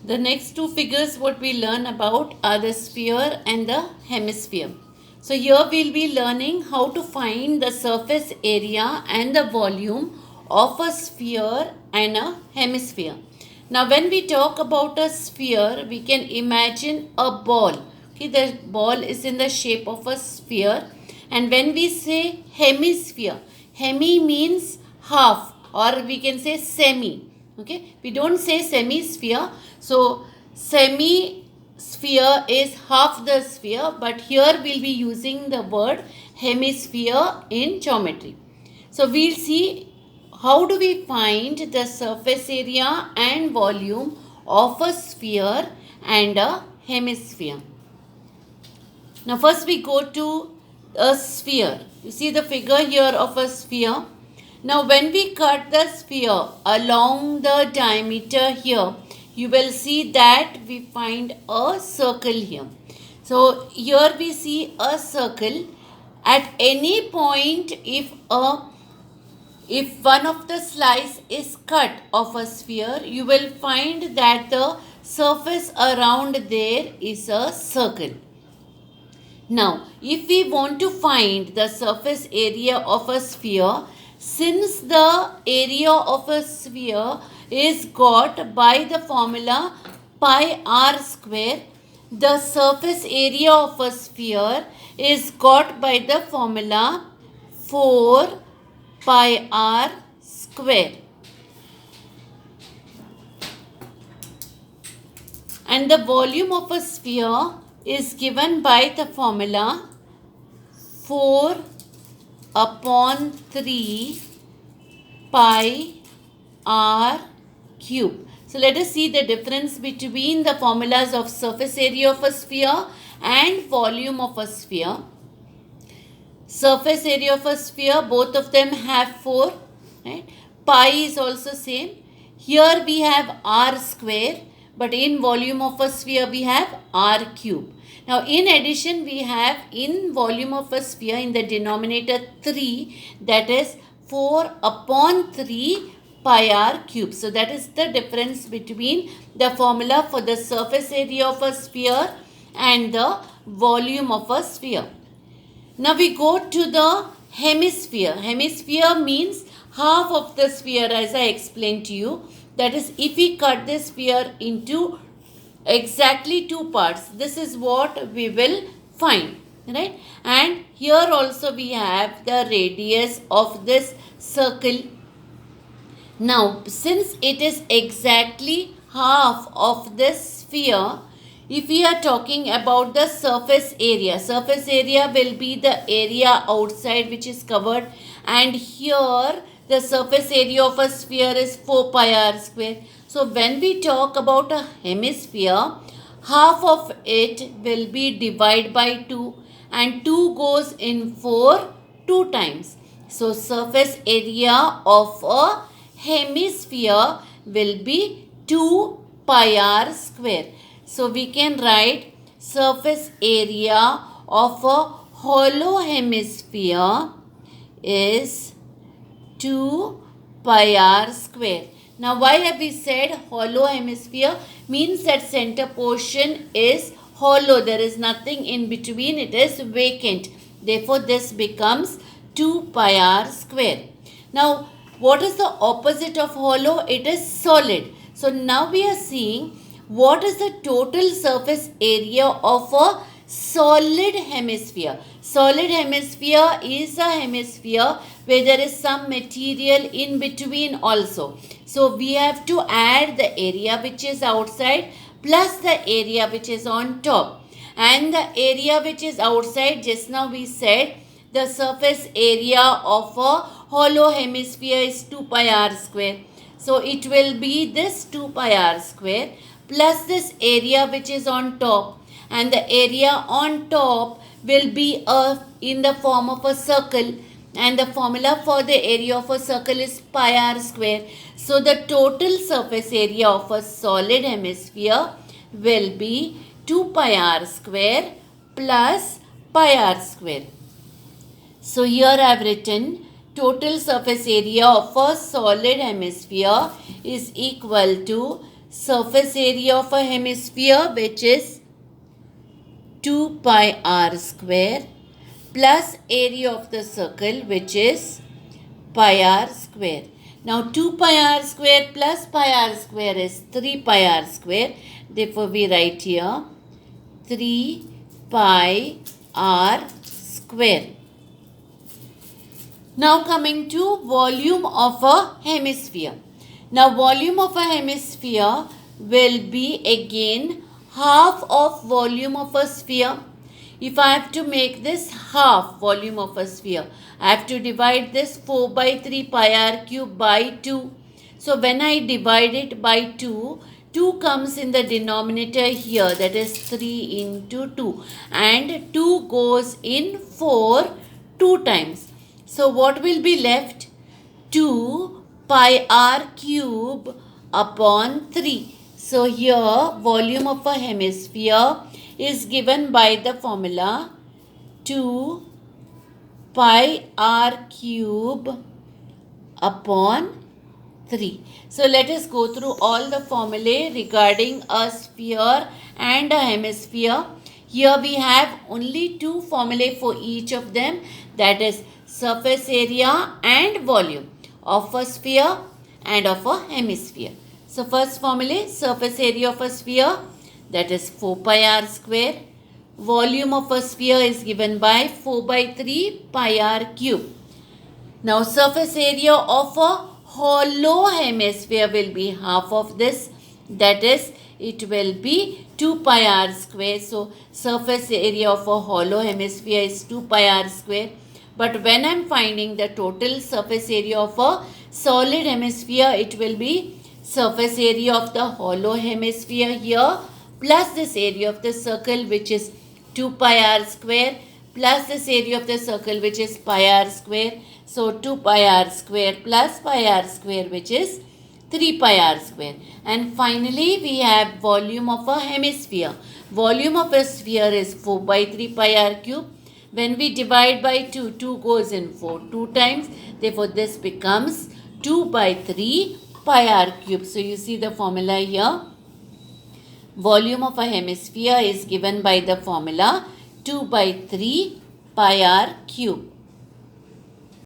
The next two figures what we learn about are the sphere and the hemisphere. So here we'll be learning how to find the surface area and the volume of a sphere and a hemisphere. Now when we talk about a sphere, we can imagine a ball. Okay, the ball is in the shape of a sphere. And when we say hemisphere, hemi means half, or we can say semi. Okay, we don't say semi-sphere. So semi-sphere is half the sphere, but here we'll be using the word hemisphere in geometry. So we'll see how do we find the surface area and volume of a sphere and a hemisphere. Now first we go to a sphere. You see the figure here of a sphere. Now when we cut the sphere along the diameter here, you will see that we find a circle here. So here we see a circle. At any point, if one of the slice is cut of a sphere, you will find that the surface around there is a circle. Now, if we want to find the surface area of a sphere, since the area of a sphere is got by the formula pi r square, the surface area of a sphere is got by the formula 4 pi r square. And the volume of a sphere is given by the formula 4 upon 3 pi r cube. So let us see the difference between the formulas of surface area of a sphere and volume of a sphere. Surface area of a sphere, both of them have 4. Right? Pi is also same. Here we have r square, but in volume of a sphere we have r cube. Now in addition we have in volume of a sphere in the denominator 3, that is 4 upon 3 pi r cube. So that is the difference between the formula for the surface area of a sphere and the volume of a sphere. Now we go to the hemisphere. Hemisphere means half of the sphere, as I explained to you. That is, if we cut this sphere into exactly 2 parts, this is what we will find. Right? And here also we have the radius of this circle. Now, since it is exactly half of this sphere, if we are talking about the surface area will be the area outside which is covered, and here the surface area of a sphere is 4 pi r square. So when we talk about a hemisphere, half of it will be divided by 2, and 2 goes in 4 2 times. So surface area of a hemisphere will be 2 pi r square. So we can write surface area of a hollow hemisphere is 2 pi r square. Now why have we said hollow hemisphere? Means that center portion is hollow. There is nothing in between. It is vacant. Therefore this becomes 2 pi r square. Now what is the opposite of hollow? It is solid. So now we are seeing what is the total surface area of a solid hemisphere. Solid hemisphere is a hemisphere where there is some material in between also. So we have to add the area which is outside plus the area which is on top. And the area which is outside, just now we said the surface area of a hollow hemisphere is 2 pi r square. So it will be this 2 pi r square plus this area which is on top, and the area on top will be in the form of a circle, and the formula for the area of a circle is pi r square. So the total surface area of a solid hemisphere will be 2 pi r square plus pi r square. So here I have written total surface area of a solid hemisphere is equal to surface area of a hemisphere, which is 2 pi r square, plus area of the circle, which is pi r square. Now 2 pi r square plus pi r square is 3 pi r square. Therefore, we write here 3 pi r square. Now coming to volume of a hemisphere. Now volume of a hemisphere will be again half of volume of a sphere. If I have to make this half volume of a sphere, I have to divide this 4 by 3 pi r cube by 2. So when I divide it by 2, 2 comes in the denominator here, that is 3 into 2, and 2 goes in 4 2 times. So what will be left? 2 pi r cube upon 3. So here volume of a hemisphere is given by the formula 2 pi r cube upon 3. So let us go through all the formulae regarding a sphere and a hemisphere. Here we have only two formulae for each of them, that is surface area and volume of a sphere and of a hemisphere. So first formula, surface area of a sphere, that is 4 pi r square. Volume of a sphere is given by 4 by 3 pi r cube. Now surface area of a hollow hemisphere will be half of this, that is it will be 2 pi r square. So surface area of a hollow hemisphere is 2 pi r square. But when I am finding the total surface area of a solid hemisphere, it will be surface area of the hollow hemisphere here plus this area of the circle, which is 2 pi r square, plus this area of the circle, which is pi r square. So 2 pi r square plus pi r square, which is 3 pi r square. And finally we have volume of a hemisphere. Volume of a sphere is 4 by 3 pi r cube. When we divide by 2, 2 goes in 4 2 times. Therefore this becomes 2 by 3 pi r cube. So you see the formula here. Volume of a hemisphere is given by the formula 2 by 3 pi r cube.